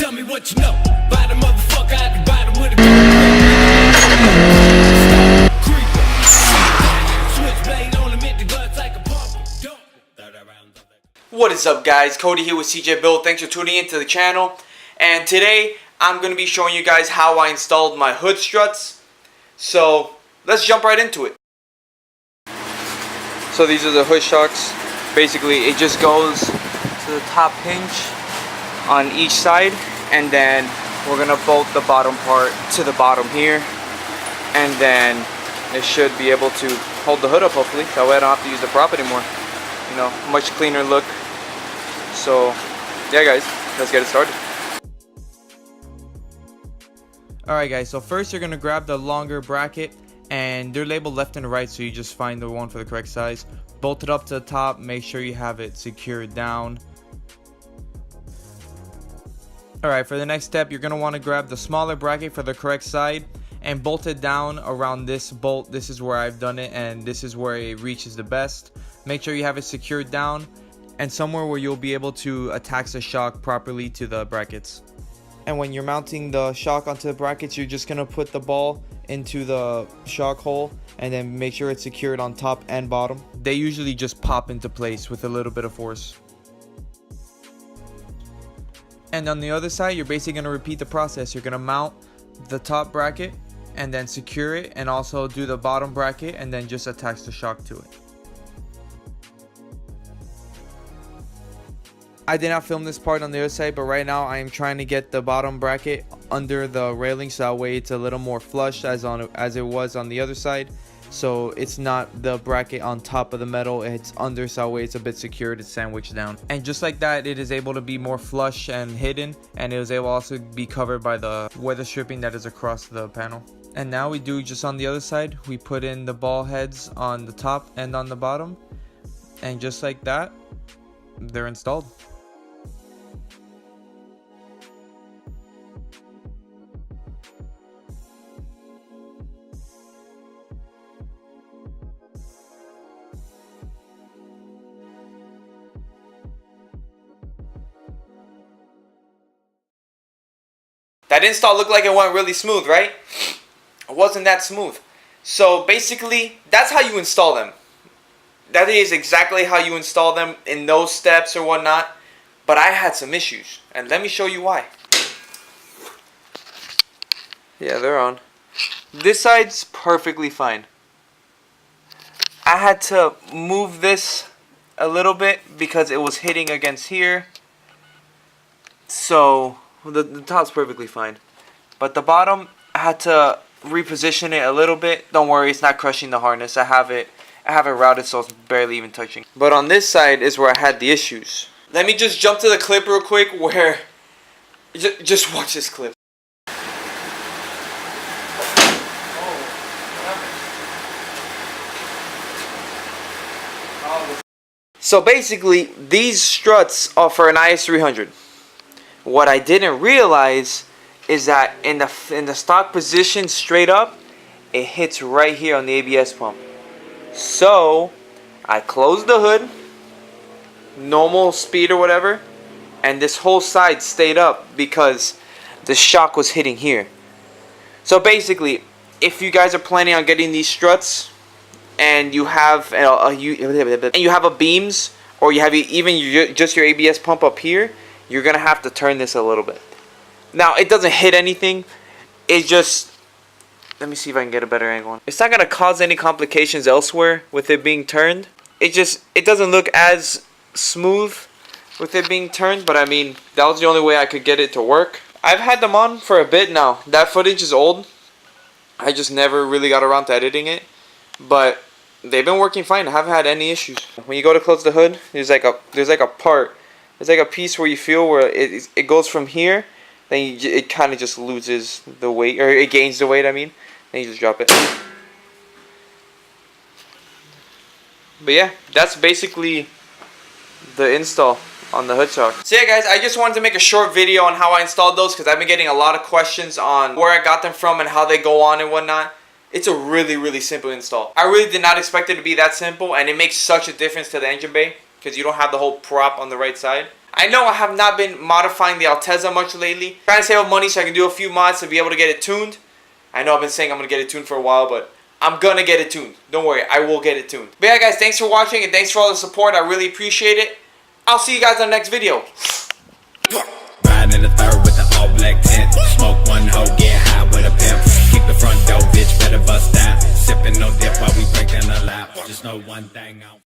Tell me what you know. Buy the motherfucker out the bottom with a switchblade on him, hit the guts like a pump. What is up, guys? Cody here with CJ Build. Thanks for tuning into the channel. And today I'm going to be showing you guys how I installed my hood struts. So let's jump right into it. So these are the hood shocks. Basically it just goes to the top hinge on each side, and then we're going to bolt the bottom part to the bottom here, and then it should be able to hold the hood up, hopefully. That way I don't have to use the prop anymore. You know, much cleaner look. So yeah guys, let's get it started. Alright guys, so first you're going to grab the longer bracket, and they're labeled left and right, so you just find the one for the correct size. Bolt it up to the top, make sure you have it secured down. Alright, for the next step you're going to want to grab the smaller bracket for the correct side and bolt it down around this bolt. This is where I've done it, and this is where it reaches the best. Make sure you have it secured down and somewhere where you'll be able to attach the shock properly to the brackets. And when you're mounting the shock onto the brackets, you're just going to put the ball into the shock hole and then make sure it's secured on top and bottom. They usually just pop into place with a little bit of force. And on the other side, you're basically going to repeat the process. You're going to mount the top bracket and then secure it, and also do the bottom bracket and then just attach the shock to it. I did not film this part on the other side, but right now I am trying to get the bottom bracket under the railing, so that way it's a little more flush as it was on the other side. So it's not the bracket on top of the metal, it's under, so that way it's a bit secured, it's sandwiched down. And just like that, it is able to be more flush and hidden, and it was able also be covered by the weather stripping that is across the panel. And now we do just on the other side, we put in the ball heads on the top and on the bottom, and just like that, they're installed. That install looked like it went really smooth, right? It wasn't that smooth. So basically, that's how you install them. That is exactly how you install them in those steps or whatnot. But I had some issues, and let me show you why. Yeah, they're on. This side's perfectly fine. I had to move this a little bit because it was hitting against here. So the top's perfectly fine, but the bottom I had to reposition it a little bit. Don't worry, it's not crushing the harness. I have it routed so it's barely even touching. But on this side is where I had the issues. Let me just jump to the clip real quick where just watch this clip. So basically, these struts are for an Is300. What I didn't realize is that in the stock position straight up, it hits right here on the ABS pump. So I closed the hood, normal speed or whatever, and this whole side stayed up because the shock was hitting here. So basically, if you guys are planning on getting these struts and you have a beams, or you have even just your ABS pump up here, you're gonna have to turn this a little bit. Now it doesn't hit anything, it just, let me see if I can get a better angle. It's not gonna cause any complications elsewhere with it being turned. It doesn't look as smooth with it being turned, but I mean, that was the only way I could get it to work. I've had them on for a bit now. That footage is old. I just never really got around to editing it, but they've been working fine. I haven't had any issues. When you go to close the hood, there's like a part. It's like a piece where you feel where it goes from here, then it kind of just loses the weight, or it gains the weight, I mean. Then you just drop it. But yeah, that's basically the install on the hood shock. So yeah guys, I just wanted to make a short video on how I installed those, because I've been getting a lot of questions on where I got them from and how they go on and whatnot. It's a really simple install. I really did not expect it to be that simple, and it makes such a difference to the engine bay, because you don't have the whole prop on the right side. I know I have not been modifying the Altezza much lately. Trying to save up money so I can do a few mods to be able to get it tuned. I know I've been saying I'm going to get it tuned for a while, but I'm going to get it tuned. Don't worry, I will get it tuned. But yeah, guys, thanks for watching and thanks for all the support. I really appreciate it. I'll see you guys on the next video. Riding in the third with the all black tent. Smoke one hoe, get high with a pimp. Keep the front door, bitch, better bust down. Sipping no dip while we break down the lap. Just know one thing.